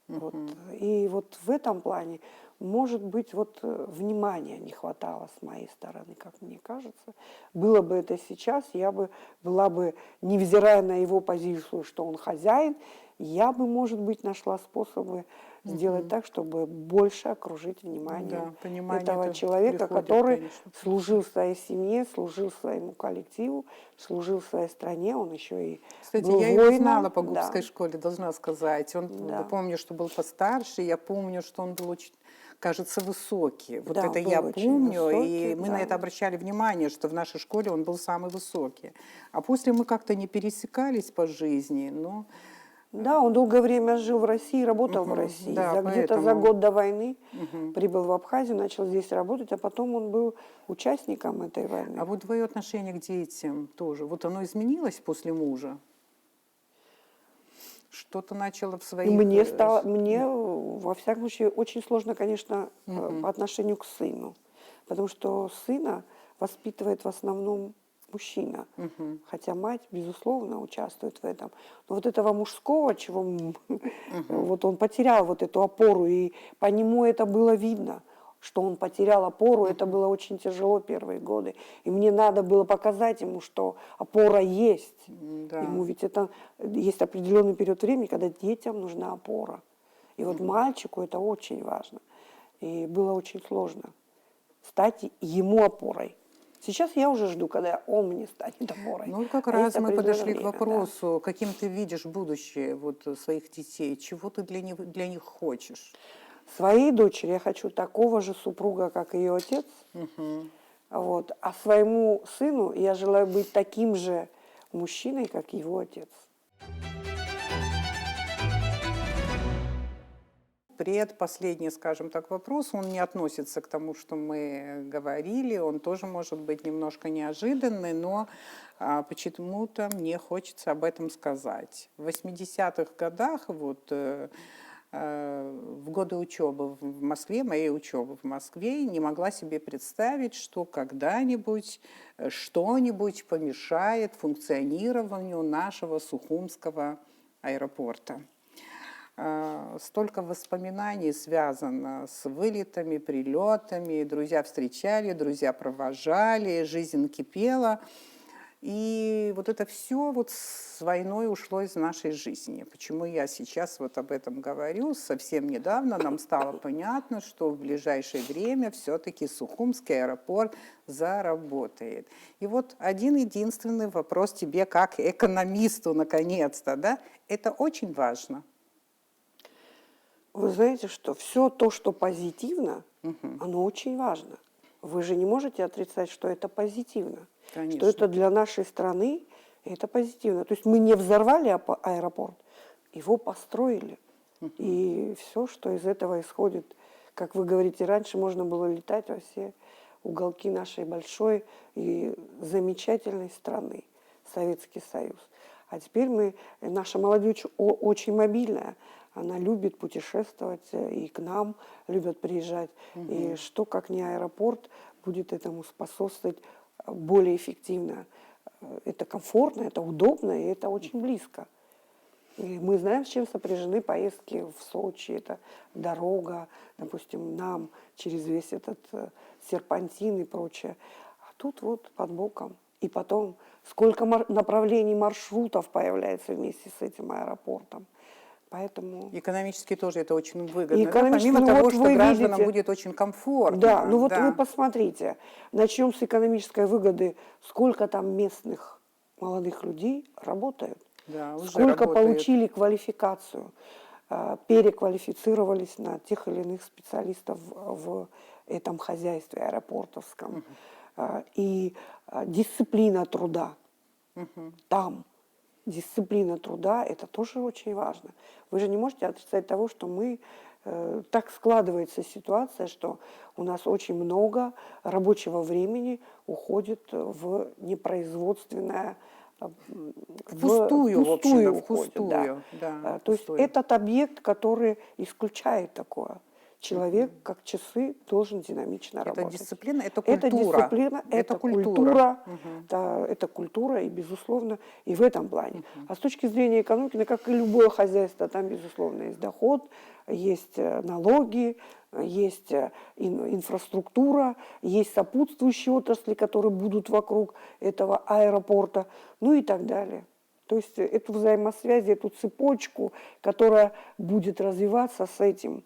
Вот. И вот в этом плане, может быть, вот внимания не хватало с моей стороны, как мне кажется. Было бы это сейчас, я бы была бы, невзирая на его позицию, что он хозяин, я бы, может быть, нашла способы сделать так, чтобы больше окружить вниманием Да, понимание этого это человека, приходит, который конечно. служил своей семье, служил своему коллективу, служил своей стране, он еще и Кстати, был я его воином. знала по Да. губской школе, должна сказать. Он, Да. помню, что был постарше, я помню, что он был очень, кажется, высокий. Вот Да, это он был я очень помню, высокий, и мы да. на это обращали внимание, что в нашей школе он был самый высокий. А после мы как-то не пересекались по жизни, но Да, он долгое время жил в России, работал в России. да, Где-то за поэтому. год до войны прибыл в Абхазию, начал здесь работать, а потом он был участником этой войны. А вот твое отношение к детям тоже, вот оно изменилось после мужа? Что-то начало в И своих... мне, во всяком случае, очень сложно, конечно, по отношению к сыну. Потому что сына воспитывает в основном мужчина. Хотя мать, безусловно, участвует в этом. Но вот этого мужского, чего вот он потерял вот эту опору, и по нему это было видно, что он потерял опору, это было очень тяжело первые годы. И мне надо было показать ему, что опора есть. Да. Ему ведь это есть определенный период времени, когда детям нужна опора. И вот мальчику это очень важно. И было очень сложно стать ему опорой. Сейчас я уже жду, когда он мне станет опорой. Ну, как А раз есть мы определенное подошли к время, да. вопросу, каким ты видишь будущее вот, своих детей, чего ты для них хочешь? Своей дочери я хочу такого же супруга, как ее отец. Вот. А своему сыну я желаю быть таким же мужчиной, как его отец. Предпоследний, скажем так, вопрос, он не относится к тому, что мы говорили, он тоже может быть немножко неожиданный, но почему-то мне хочется об этом сказать. В 80-х годах, вот, в годы учебы в Москве, моей учебы в Москве, не могла себе представить, что когда-нибудь что-нибудь помешает функционированию нашего Сухумского аэропорта. Столько воспоминаний связано с вылетами, прилетами, друзья встречали, друзья провожали, жизнь кипела. И вот это все вот с войной ушло из нашей жизни. Почему я сейчас вот об этом говорю? Совсем недавно нам стало понятно, что в ближайшее время все-таки Сухумский аэропорт заработает. И вот один единственный вопрос тебе как экономисту наконец-то, да? Это очень важно. Вы знаете, что все то, что позитивно, оно очень важно. Вы же не можете отрицать, что это позитивно. Конечно. Что это для нашей страны, это позитивно. То есть мы не взорвали аэропорт, его построили. И все, что из этого исходит, как вы говорите, раньше можно было летать во все уголки нашей большой и замечательной страны, Советский Союз. А теперь наша молодежь очень мобильная, она любит путешествовать и к нам любят приезжать. И что, как не аэропорт, будет этому способствовать более эффективно. Это комфортно, это удобно и это очень близко. И мы знаем, с чем сопряжены поездки в Сочи. Это дорога, допустим, нам через весь этот серпантин и прочее. А тут вот под боком. И потом, сколько направлений маршрутов появляется вместе с этим аэропортом. Поэтому... Экономически тоже это очень выгодно. Да? Экономически, Помимо ну того, вот что вы гражданам видите, будет очень комфортно. да, ну вот да. вы посмотрите, начнем с экономической выгоды, сколько там местных молодых людей работают, Да, уже сколько работает. получили квалификацию, переквалифицировались на тех или иных специалистов в этом хозяйстве аэропортовском. И дисциплина труда там. Дисциплина труда – это тоже очень важно. Вы же не можете отрицать того, что так складывается ситуация, что у нас очень много рабочего времени уходит в непроизводственное, Впустую, в общем, уходит. впустую. Да, То есть впустую. этот объект, который исключает такое. Человек, как часы, должен динамично Это работать. дисциплина, это культура. Это дисциплина, это культура, да, это культура, и, безусловно, и в этом плане. А с точки зрения экономики, ну, как и любое хозяйство, там, безусловно, есть доход, есть налоги, есть инфраструктура, есть сопутствующие отрасли, которые будут вокруг этого аэропорта, ну и так далее. То есть эту взаимосвязь, эту цепочку, которая будет развиваться с этим,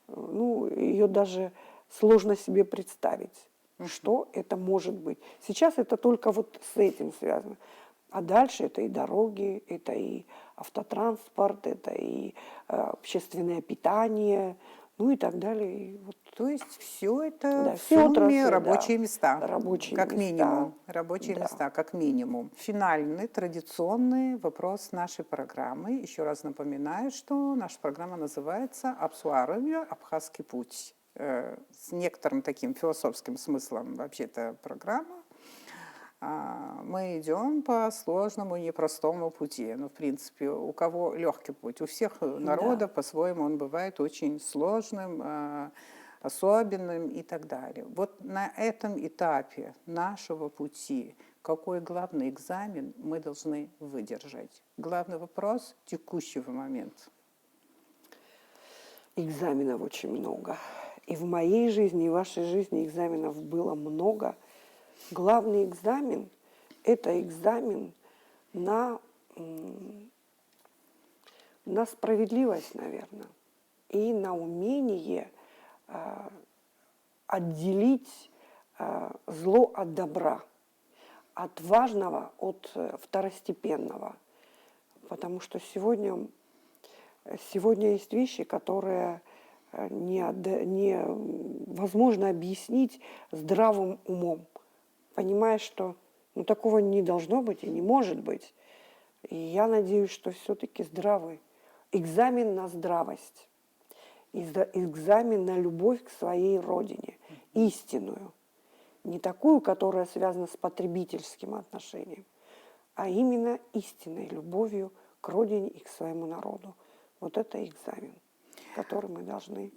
ну, ее даже сложно себе представить, что это может быть. Сейчас это только вот с этим связано. А дальше это и дороги, это и автотранспорт, это и общественное питание, ну и так далее. И вот, То есть все это да, в все сумме отрасли, рабочие да, места, рабочие как места, минимум. Рабочие да. места, как минимум. Финальный, традиционный вопрос нашей программы. Еще раз напоминаю, что наша программа называется «Абсуарами. Абхазский путь». С некоторым таким философским смыслом вообще-то программа. Мы идем по сложному, непростому пути. Ну, в принципе, у кого легкий путь? У всех народов по-своему он бывает очень сложным, особенным и так далее. Вот на этом этапе нашего пути какой главный экзамен мы должны выдержать? Главный вопрос текущего момента. Экзаменов очень много. И в моей жизни, и в вашей жизни экзаменов было много. Главный экзамен – это экзамен на справедливость, наверное, и на умение отделить зло от добра, от важного от второстепенного. Потому что сегодня есть вещи, которые невозможно объяснить здравым умом, понимая, что такого не должно быть и не может быть. И я надеюсь, что все-таки здравый экзамен на здравость, экзамен на любовь к своей родине, истинную, не такую, которая связана с потребительским отношением, а именно истинной любовью к родине и к своему народу. Вот это экзамен, который мы должны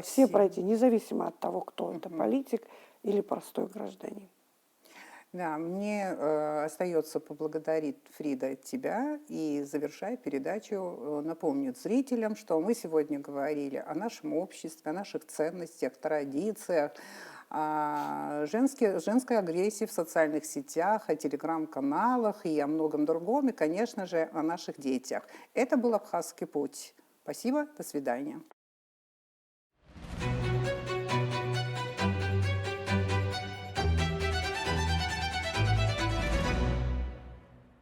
все пройти, независимо от того, кто это, политик или простой гражданин. Да, мне остается поблагодарить, Фрида, тебя и, завершая передачу, напомнить зрителям, что мы сегодня говорили о нашем обществе, о наших ценностях, традициях, о женской агрессии в социальных сетях, о телеграм-каналах и о многом другом, и, конечно же, о наших детях. Это был Абхазский путь. Спасибо, до свидания.